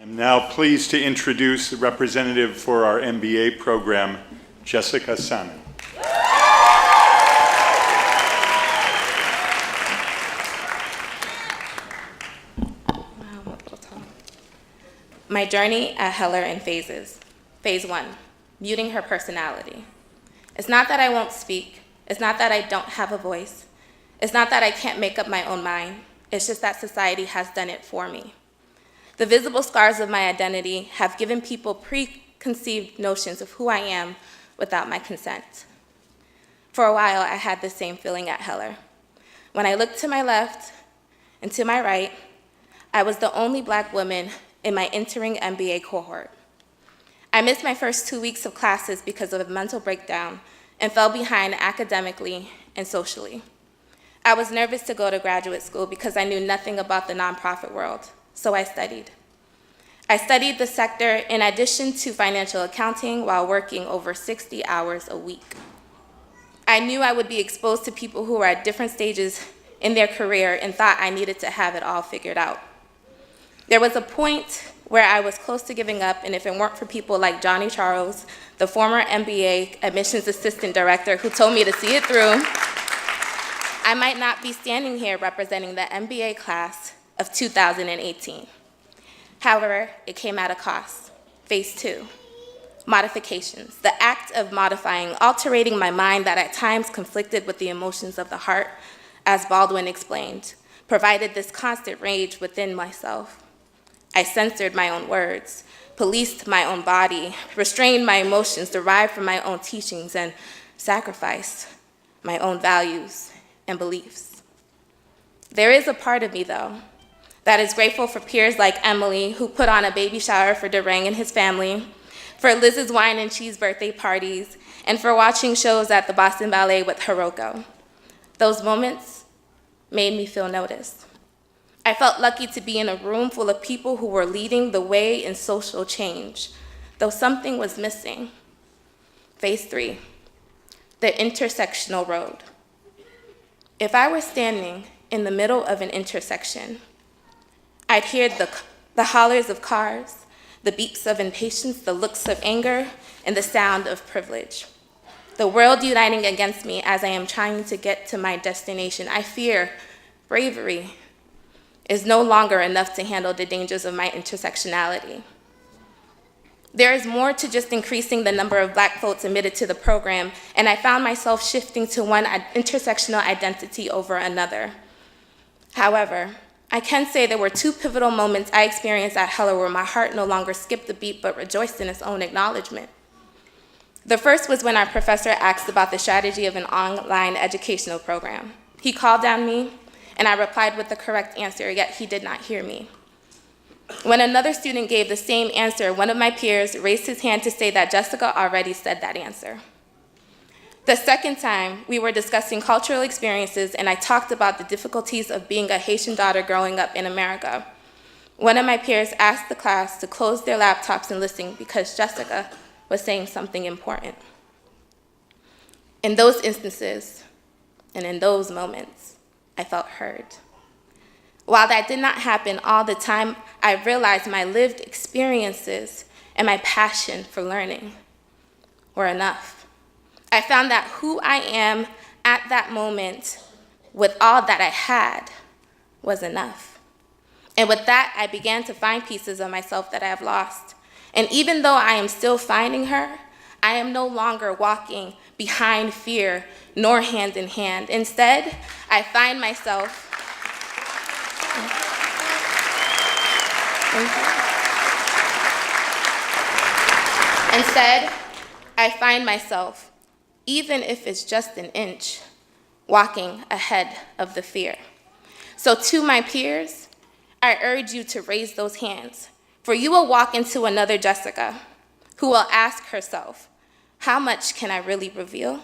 I'm now pleased to introduce the representative for our MBA program, Jessica Sanon. My journey at Heller in phases. Phase 1, muting her personality. It's not that I won't speak. It's not that I don't have a voice. It's not that I can't make up my own mind. It's just that society has done it for me. The visible scars of my identity have given people preconceived notions of who I am without my consent. For a while, I had the same feeling at Heller. When I looked to my left and to my right, I was the only Black woman in my entering MBA cohort. I missed my first 2 weeks of classes because of a mental breakdown and fell behind academically and socially. I was nervous to go to graduate school because I knew nothing about the nonprofit world, so I studied. I studied the sector in addition to financial accounting while working over 60 hours a week. I knew I would be exposed to people who were at different stages in their career and thought I needed to have it all figured out. There was a point where I was close to giving up, and if it weren't for people like Johnny Charles, the former MBA admissions assistant director who told me to see it through, I might not be standing here representing the MBA class of 2018. However, it came at a cost. Phase 2, modifications. The act of modifying, altering my mind that at times conflicted with the emotions of the heart, as Baldwin explained, provided this constant rage within myself. I censored my own words, policed my own body, restrained my emotions derived from my own teachings, and sacrificed my own values and beliefs. There is a part of me, though, that is grateful for peers like Emily, who put on a baby shower for Durang and his family, for Liz's wine and cheese birthday parties, and for watching shows at the Boston Ballet with Hiroko. Those moments made me feel noticed. I felt lucky to be in a room full of people who were leading the way in social change, though something was missing. Phase 3, the intersectional road. If I were standing in the middle of an intersection, I'd hear the hollers of cars, the beeps of impatience, the looks of anger, and the sound of privilege. The world uniting against me as I am trying to get to my destination. I fear bravery is no longer enough to handle the dangers of my intersectionality. There is more to just increasing the number of Black folks admitted to the program, and I found myself shifting to one intersectional identity over another. However, I can say there were 2 pivotal moments I experienced at Heller where my heart no longer skipped a beat but rejoiced in its own acknowledgement. The first was when our professor asked about the strategy of an online educational program. He called on me, and I replied with the correct answer, yet he did not hear me. When another student gave the same answer, one of my peers raised his hand to say that Jessica already said that answer. The second time, we were discussing cultural experiences, and I talked about the difficulties of being a Haitian daughter growing up in America. One of my peers asked the class to close their laptops and listen because Jessica was saying something important. In those instances, and in those moments, I felt heard. While that did not happen all the time, I realized my lived experiences and my passion for learning were enough. I found that who I am at that moment, with all that I had, was enough. And with that, I began to find pieces of myself that I have lost. And even though I am still finding her, I am no longer walking behind fear, nor hand in hand. Instead, I find myself even if it's just an inch, walking ahead of the fear. So to my peers, I urge you to raise those hands, for you will walk into another Jessica who will ask herself, how much can I really reveal?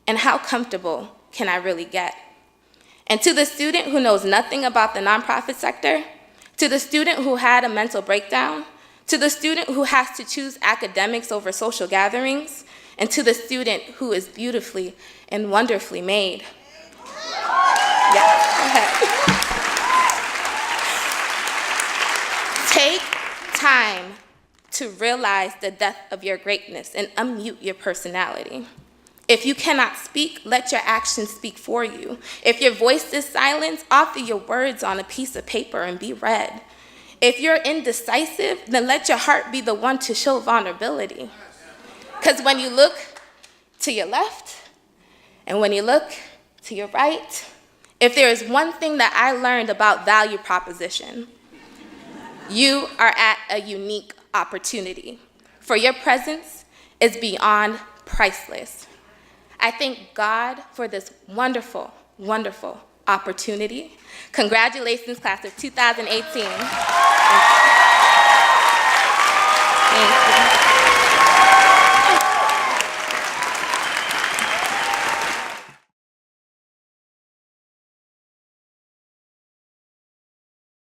And how comfortable can I really get? And to the student who knows nothing about the nonprofit sector, to the student who had a mental breakdown, to the student who has to choose academics over social gatherings, and to the student who is beautifully and wonderfully made. Yeah, go ahead. to realize the depth of your greatness and unmute your personality. If you cannot speak, let your actions speak for you. If your voice is silenced, author your words on a piece of paper and be read. If you're indecisive, then let your heart be the one to show vulnerability. Because when you look to your left and when you look to your right, if there is one thing that I learned about value proposition, you are at a unique opportunity. For your presence is beyond priceless. I thank God for this wonderful, wonderful opportunity. Congratulations, class of 2018. Thank you.